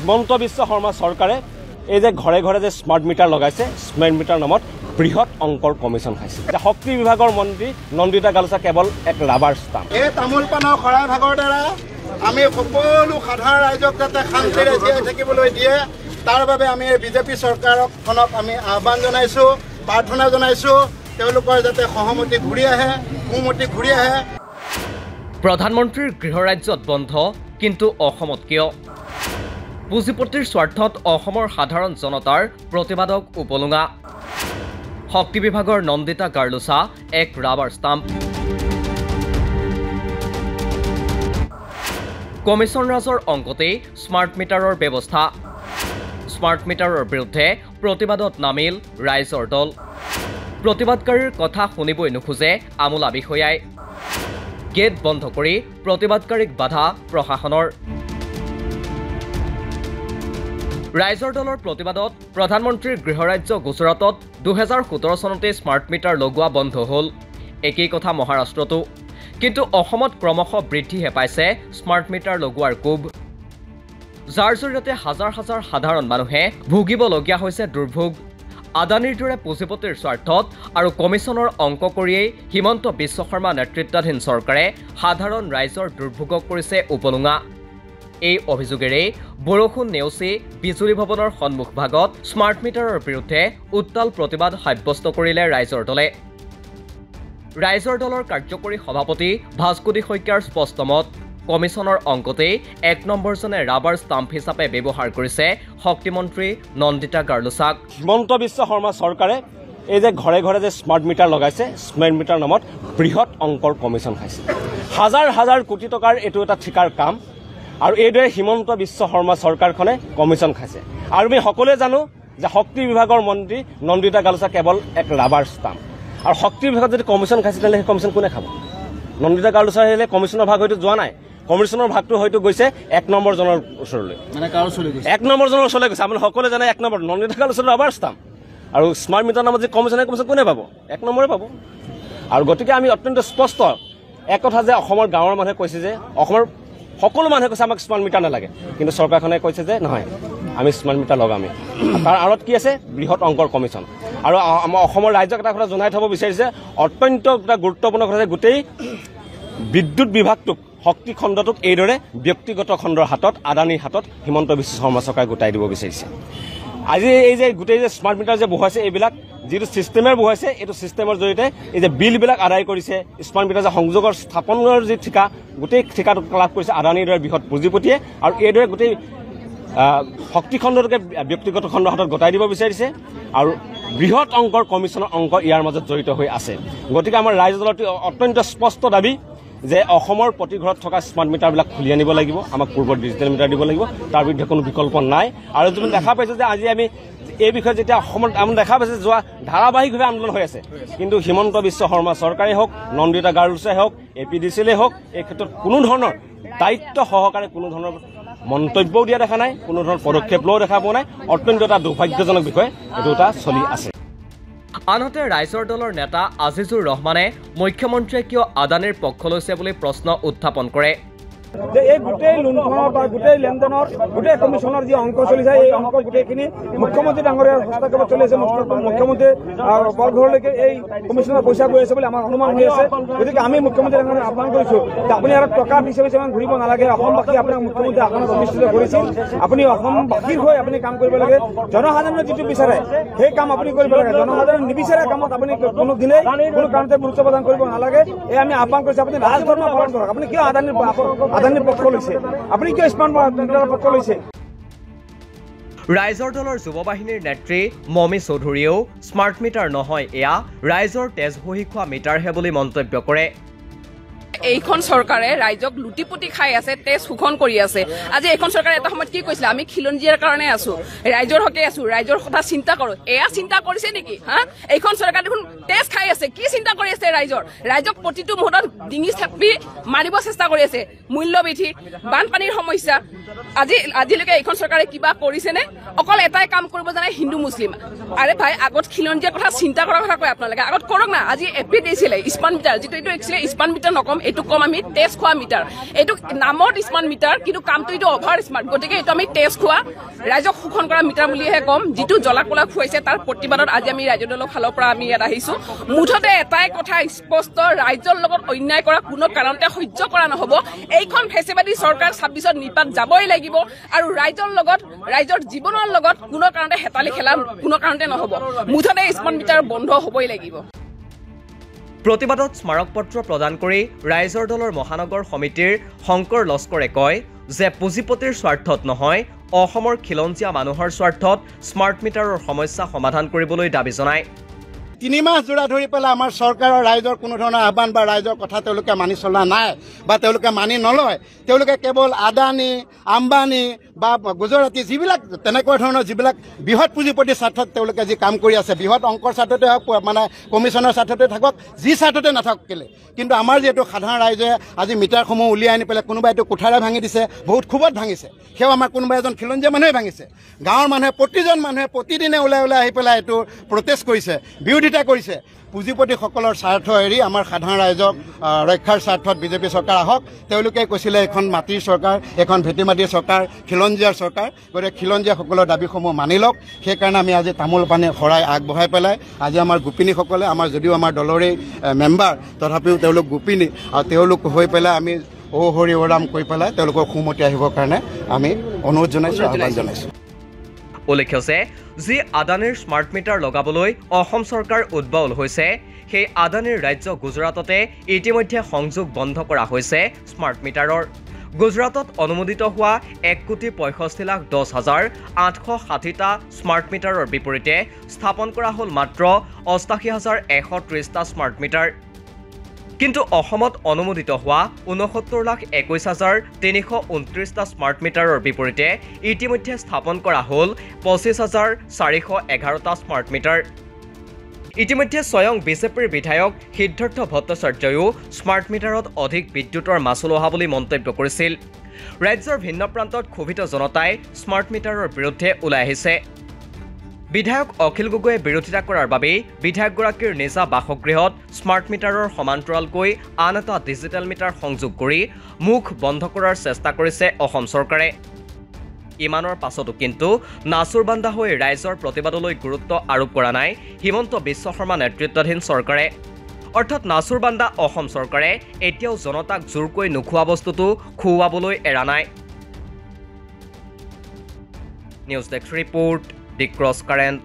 হিমন্ত বিশ্ব শৰ্মা চৰকাৰে এই যে ঘৰে ঘৰে যে স্মাৰ্ট মিটাৰ লগাইছে, স্মাৰ্ট মিটাৰ নামত বৃহৎ অংকৰ কমিশ্যন খাইছে। শক্তি বিভাগৰ মন্ত্ৰী নন্দিতা গালুছা কেৱল এক ৰাবাৰ ষ্টাম্প। এই তামোল পাণৰ শৰাই ভাগৰ দ্বাৰা আমি সকলো সাধাৰণ ৰাইজক যাতে শান্তিৰে জীয়াই থাকিবলৈ দিয়ে, তাৰ বাবে আমি বিজেপি চৰকাৰখনক আমি আহ্বান জনাইছোঁ, প্ৰাৰ্থনা জনাইছোঁ, তেওঁলোকৰ যাতে সহমতি ঘূৰি আহে, সুমতি ঘূৰি আহে। প্ৰধানমন্ত্ৰীৰ গৃহ ৰাজ্যত বন্ধ, কিন্তু অসমত কিয়? পুঁজিপতিৰ স্বাৰ্থত অসমৰ সাধাৰণ জনতাৰ প্ৰতিবাদক উপলুঙা। শক্তি বিভাগৰ নন্দিতা গাৰ্লুছা এক ৰাবাৰ ষ্টাম্প। কমিশ্যন ৰাজৰ অংকতেই স্মাৰ্ট মিটাৰৰ ব্যৱস্থা। স্মাৰ্ট মিটাৰৰ বিৰুদ্ধে প্ৰতিবাদত নামিল ৰাইজৰ দল। প্ৰতিবাদকাৰীৰ কথা শুনিবই নোখোজে আমোলা বিষয়াই। গেট বন্ধ কৰি প্ৰতিবাদকাৰীক বাধা প্ৰশাসনৰ। ৰাইজৰ দলৰ প্ৰতিবাদত প্ৰধানমন্ত্ৰীৰ গৃহ ৰাজ্য গুজৰাটত 2017 চনতে স্মাৰ্ট মিটাৰ লগোৱা বন্ধ হ'ল। একেই কথা মহাৰাষ্ট্ৰতো। কিন্তু অসমত ক্ৰমশ বৃদ্ধিহে পাইছে স্মাৰ্ট মিটাৰ লগোৱাৰ কোব, যাৰ জৰিয়তে হাজাৰ হাজাৰ সাধাৰণ মানুহে ভুগিবলগীয়া হৈছে দুৰ্ভোগ। আদানীৰ দৰে পুঁজিপতিৰ স্বাৰ্থত আৰু কমিশ্যনৰ অংক কৰিয়েই হিমন্ত বিশ্ব শৰ্মা নেতৃত্বাধীন চৰকাৰে সাধাৰণ ৰাইজৰ দুৰ্ভোগক কৰিছে উপলুঙা। এই অভিযোগেৰেই বৰষুণ নেওচি বিজুলী ভৱনৰ সন্মুখভাগত স্মাৰ্ট মিটাৰৰ বিৰুদ্ধে উত্তাল প্ৰতিবাদ সাব্যস্ত কৰিলে ৰাইজৰ দলে। ৰাইজৰ দলৰ কাৰ্যকৰী সভাপতি ভাস্কুদি শইকীয়াৰ স্পষ্ট মত, কমিশ্যনৰ অংকতেই 1 নম্বৰজনে ৰাবাৰ ষ্টাম্প হিচাপে ব্যৱহাৰ কৰিছে শক্তিমন্ত্ৰী নন্দিতা গাৰ্লুছাক। হিমন্ত বিশ্ব শৰ্মা চৰকাৰে এই যে ঘৰে ঘৰে যে স্মাৰ্ট মিটাৰ লগাইছে, স্মাৰ্ট মিটাৰ নামত বৃহৎ অংকৰ কমিশ্যন খাইছে। হাজাৰ হাজাৰ কোটি টকাৰ এইটো এটা ঠিকাৰ কাম, আৰু এইদৰে হিমন্ত বিশ্ব শৰ্মা চৰকাৰখনে কমিশ্যন খাইছে। আৰু আমি সকলোৱে জানো যে শক্তি বিভাগৰ মন্ত্ৰী নন্দিতা গালুছা কেৱল এক ৰাবাৰ ষ্টাম্প। আৰু শক্তি বিভাগত যদি কমিশ্যন খাইছে তেতিয়াহ'লে সেই কমিশ্যন কোনে খাব? নন্দিতা গালুছাৰ আহিলে কমিশ্যনৰ ভাগ হয়তো যোৱা নাই, কমিশ্যনৰ ভাগটো হয়তো গৈছে 1 নম্বৰজনৰ ওচৰলৈ, মানে কাৰ ওচৰলৈ গৈছে? 1 নম্বৰজনৰ ওচৰলৈ গৈছে। আপুনি সকলোৱে জানে 1 নম্বৰ নন্দিতা গালুছাৰ ৰাবাৰ ষ্টাম্প। আৰু স্মাৰ্ট মিটাৰ নামত যে কমিশ্যন কোনে পাব? 1 নম্বৰে পাব। আৰু গতিকে আমি অত্যন্ত স্পষ্ট এক কথা যে অসমৰ গাঁৱৰ মানুহে কৈছে যে, অসমৰ সকলো মানুহে কৈছে আমাক স্মাৰ্ট মিটাৰ নালাগে, কিন্তু চৰকাৰখনে কৈছে যে নহয়, আমি স্মাৰ্ট মিটাৰ লগামেই। তাৰ আঁৰত কি আছে? বৃহৎ অংকৰ কমিশ্যন। আৰু আমাৰ অসমৰ ৰাইজক এটা কথা জনাই থ'ব বিচাৰিছে, অত্যন্ত এটা গুৰুত্বপূৰ্ণ কথা যে গোটেই বিদ্যুৎ বিভাগটোক, শক্তি খণ্ডটোক এইদৰে ব্যক্তিগত খণ্ডৰ হাতত, আদানীৰ হাতত হিমন্ত বিশ্ব শৰ্মা চৰকাৰে গোটাই দিব বিচাৰিছে। আজি এই যে গোটেই যে স্মাৰ্ট মিটাৰ যে বহুৱাইছে, এইবিলাক যিটো ছিষ্টেমেৰ বহুৱাইছে, এইটো ছিষ্টেমৰ জৰিয়তে এই যে বিলবিলাক আদায় কৰিছে, স্মাৰ্ট মিটাৰ যে সংযোগৰ স্থাপনৰ যি ঠিকা, গোটেই ঠিকাটো লাভ কৰিছে আদানীৰ দৰে বৃহৎ পুঁজিপতিয়ে। আৰু এইদৰে গোটেই শক্তি খণ্ডটোকে ব্যক্তিগত খণ্ডৰ হাতত গতাই দিব বিচাৰিছে। আৰু বৃহৎ অংকৰ কমিশ্যনৰ অংক ইয়াৰ মাজত জড়িত হৈ আছে। গতিকে আমাৰ ৰাইজৰ দলৰ অত্যন্ত স্পষ্ট দাবী যে অসমৰ প্ৰতি ঘৰত থকা স্মাৰ্ট মিটাৰবিলাক খুলি আনিব লাগিব, আমাক পূৰ্বৰ ডিজিটেল মিটাৰ দিব লাগিব, তাৰ বিৰুদ্ধে কোনো বিকল্প নাই। আৰু তুমি দেখা পাইছে যে আজি আমি এই বিষয়ে যেতিয়া অসমত আমি দেখা পাইছে যোৱা ধাৰাবাহিকভাৱে আন্দোলন হৈ আছে, কিন্তু হিমন্ত বিশ্ব শৰ্মা চৰকাৰেই হওক, নন্দিতা গাৰ্লুছাই হওক, APDCLে হওক, এই ক্ষেত্ৰত কোনো ধৰণৰ দায়িত্ব সহকাৰে কোনো ধৰণৰ মন্তব্যও দিয়া দেখা নাই, কোনো ধৰণৰ পদক্ষেপ লোৱাও দেখা পোৱা নাই। অত্যন্ত এটা দুৰ্ভাগ্যজনক বিষয় এইটো এটা চলি আছে। আনহাতে ৰাইজৰ দলৰ নেতা আজিজুৰ ৰহমানে মুখ্যমন্ত্ৰীয়ে কিয় আদানীৰ পক্ষ লৈছে বুলি প্ৰশ্ন উত্থাপন কৰে। যে এই গোটেই লুণ্ঠনৰ বা গোটেই লেনদেনৰ গোটেই কমিশ্যনৰ যি অংক চলিছে, এই অংক গোটেইখিনি মুখ্যমন্ত্ৰী ডাঙৰীয়াৰ হস্তক্ষেপত চলি আছে। মুখ্যমন্ত্ৰী বৰঘৰলৈকে এই কমিশ্যনৰ পইচা গৈ আছে বুলি আমাৰ অনুমান হৈ আছে। গতিকে আমি মুখ্যমন্ত্ৰী ডাঙৰীয়াক আহ্বান কৰিছোঁ যে আপুনি আৰু টকা পিছে পিছে ইমান ঘূৰিব নালাগে। অসমবাসী আপোনাক মুখ্যমন্ত্ৰী আসনত অধিষ্ঠিত কৰিছিল, আপুনি অসমবাসীৰ হৈ আপুনি কাম কৰিব লাগে। জনসাধাৰণে যিটো বিচাৰে সেই কাম আপুনি কৰিব লাগে। জনসাধাৰণে নিবিচাৰে কামত আপুনি কোনো দিনেই কোনো কাৰণতে গুৰুত্ব প্ৰদান কৰিব নালাগে। এই আমি আহ্বান কৰিছোঁ, আপুনি ৰাজধৰ্ম পালন কৰক। আপুনি কিয় আদানীৰ পক্ষ লৈছে? আপুনি কিয় স্মাৰ্ট মিটাৰৰ পক্ষ লৈছে? ৰাইজৰ দলৰ যুৱ বাহিনীৰ নেত্ৰী মমী চৌধুৰীয়েও স্মাৰ্ট মিটাৰ নহয়, এয়া ৰাইজৰ তেজ বহি খোৱা মিটাৰহে বুলি মন্তব্য কৰে। এইখন চৰকাৰে ৰাইজক লুটিপুটি খাই আছে, তেজ শোষণ কৰি আছে। আজি এইখন চৰকাৰে এটা সময়ত কি কৈছিলে, আমি খিলঞ্জীয়াৰ কাৰণে আছো, ৰাইজৰ হকে আছো, ৰাইজৰ কথা চিন্তা কৰো। এয়া চিন্তা কৰিছে নেকি? এইখন চৰকাৰে দেখোন তেজ খাই আছে। কি চিন্তা কৰি আছে ৰাইজক প্ৰতিটো মুহূৰ্তত ডিঙি চেপি মাৰিব চেষ্টা কৰি আছে। মূল্যবৃদ্ধি, বানপানীৰ সমস্যা, আজিলৈকে এইখন চৰকাৰে কিবা কৰিছেনে? অকল এটাই কাম কৰিব জানে, হিন্দু মুছলিম। আৰে ভাই, আগত খিলঞ্জীয়াৰ কথা চিন্তা কৰাৰ কথা কয় আপোনালোকে, আগত কৰক না। আজি APDCLে স্মাৰ্ট মিটাৰ, যিটো এইটো একচুৱেলি স্মাৰ্ট মিটাৰ নকম, এইটো কম আমি টেষ্ট খোৱা মিটাৰ এইটো নামত স্মাৰ্ট মিটাৰ কিন্তু কামটো এইটো অভাৰ স্মাৰ্ট গতিকে এইটো আমি টেষ্ট খোৱা ৰাইজক শোষণ কৰা মিটাৰ বুলিহে কম যিটো জ্বলা-কলা খুৱাইছে তাৰ প্ৰতিবাদত আজি আমি ৰাইজৰ দলৰ ফালৰ পৰা আমি ইয়াত আহিছো মুঠতে এটাই কথা স্পষ্ট ৰাইজৰ লগত অন্যায় কৰা কোনো কাৰণতে সহ্য কৰা নহ'ব এইখন ফেচিবাদী চৰকাৰ 26ত নিপাত যাবই লাগিব আৰু ৰাইজৰ জীৱনৰ লগত কোনো কাৰণতে হেতালি খেলা কোনো কাৰণতে নহ'ব মুঠতে স্মাৰ্ট মিটাৰ বন্ধ হ'বই লাগিব প্ৰতিবাদত স্মাৰক পত্ৰ প্ৰদান কৰি ৰাইজৰ দলৰ মহানগৰ সমিতিৰ শংকৰ লস্কৰে কয় যে পুঁজিপতিৰ স্বাৰ্থত নহয় অসমৰ খিলঞ্জীয়া মানুহৰ স্বাৰ্থত স্মাৰ্ট মিটাৰৰ সমস্যা সমাধান কৰিবলৈ দাবী জনায় 3 মাহ জোৰা ধৰি পেলাই আমাৰ চৰকাৰৰ ৰাইজৰ কোনো ধৰণৰ আহ্বান বা ৰাইজৰ কথা তেওঁলোকে মানি চলা নাই বা তেওঁলোকে মানি নলয় তেওঁলোকে কেৱল আদানী আম্বানী বা গুজৰাটী যিবিলাক তেনেকুৱা ধৰণৰ যিবিলাক বৃহৎ পুঁজিপতিৰ স্বাৰ্থত তেওঁলোকে যি কাম কৰি আছে বৃহৎ অংকৰ স্বাৰ্থতে হওক মানে কমিশ্যনৰ স্বাৰ্থতে থাকক যি স্বাৰ্থতে নাথাকক কেলে কিন্তু আমাৰ যিহেতু সাধাৰণ ৰাইজে আজি মিটাৰসমূহ উলিয়াই আনি পেলাই কোনোবাই এইটো কোঠাৰে ভাঙি দিছে বহুত ক্ষোভত ভাঙিছে সেয়াও আমাৰ কোনোবা এজন খিলঞ্জীয়া মানুহে ভাঙিছে গাঁৱৰ মানুহে প্ৰতিজন মানুহে প্ৰতিদিনে ওলাই আহি পেলাই এইটো প্ৰটেষ্ট কৰিছে বিৰোধিতা কৰিছে পুঁজিপতিসকলৰ স্বাৰ্থ এৰি আমাৰ সাধাৰণ ৰাইজক ৰক্ষাৰ স্বাৰ্থত বিজেপি চৰকাৰ আহক তেওঁলোকে কৈছিলে এখন মাটিৰ চৰকাৰ এখন ভেটি মাটিৰ চৰকাৰ খিলঞ্জীয়াৰ চৰকাৰ গতিকে খিলঞ্জীয়াসকলৰ দাবীসমূহ মানি লওক সেইকাৰণে আমি আজি তামোল পানী শৰাই আগবঢ়াই পেলাই আজি আমাৰ গোপিনীসকলে আমাৰ যদিও আমাৰ দলৰে মেম্বাৰ তথাপিও তেওঁলোক গোপিনী আৰু তেওঁলোক হৈ পেলাই আমি হৰি ওৰাম কৈ পেলাই তেওঁলোকৰ সুমতি আহিবৰ কাৰণে আমি অনুৰোধ জনাইছোঁ আহ্বান জনাইছোঁ উল্লেখ্য যে যি আদানীৰ স্মাৰ্ট মিটাৰ লগাবলৈ অসম চৰকাৰ উদ্বাউল হৈছে সেই আদানীৰ ৰাজ্য গুজৰাটতে ইতিমধ্যে সংযোগ বন্ধ কৰা হৈছে স্মাৰ্ট মিটাৰৰ গুজৰাটত অনুমোদিত হোৱা 1,65,10,860টা স্মাৰ্ট মিটাৰৰ বিপৰীতে স্থাপন কৰা হ'ল মাত্ৰ 88,130টা স্মাৰ্ট মিটাৰ কিন্তু অসমত অনুমোদিত হোৱা 69,21,329টা স্মাৰ্ট মিটাৰৰ বিপৰীতে ইতিমধ্যে স্থাপন কৰা হ'ল 25,411টা স্মাৰ্ট মিটাৰ ইতিমধ্যে স্বয়ং বিজেপিৰ বিধায়ক সিদ্ধাৰ্থ ভট্টাচাৰ্যয়ো স্মাৰ্ট মিটাৰত অধিক বিদ্যুতৰ মাচুল অহা বুলি মন্তব্য কৰিছিল ৰাজ্যৰ ভিন্ন প্ৰান্তত ক্ষোভিত জনতাই স্মাৰ্ট মিটাৰৰ বিৰুদ্ধে ওলাই আহিছে বিধায়ক অখিল গগৈয়ে বিৰোধিতা কৰাৰ বাবে বিধায়কগৰাকীৰ নিজা বাসগৃহত স্মাৰ্ট মিটাৰৰ সমান্তৰালকৈ আন এটা ডিজিটেল মিটাৰ সংযোগ কৰি মুখ বন্ধ কৰাৰ চেষ্টা কৰিছে অসম চৰকাৰে ইমানৰ পাছতো কিন্তু নাচুৰবান্দা হৈ ৰাইজৰ প্ৰতিবাদলৈ গুৰুত্ব আৰোপ কৰা নাই হিমন্ত বিশ্ব শৰ্মা নেতৃত্বাধীন চৰকাৰে অৰ্থাৎ নাচুৰবান্দা অসম চৰকাৰে এতিয়াও জনতাক জোৰকৈ নোখোৱা বস্তুটো খুৱাবলৈ এৰা নাই নিউজ ডেস্ক ৰিপোৰ্ট দি ক্ৰছ কাৰেণ্ট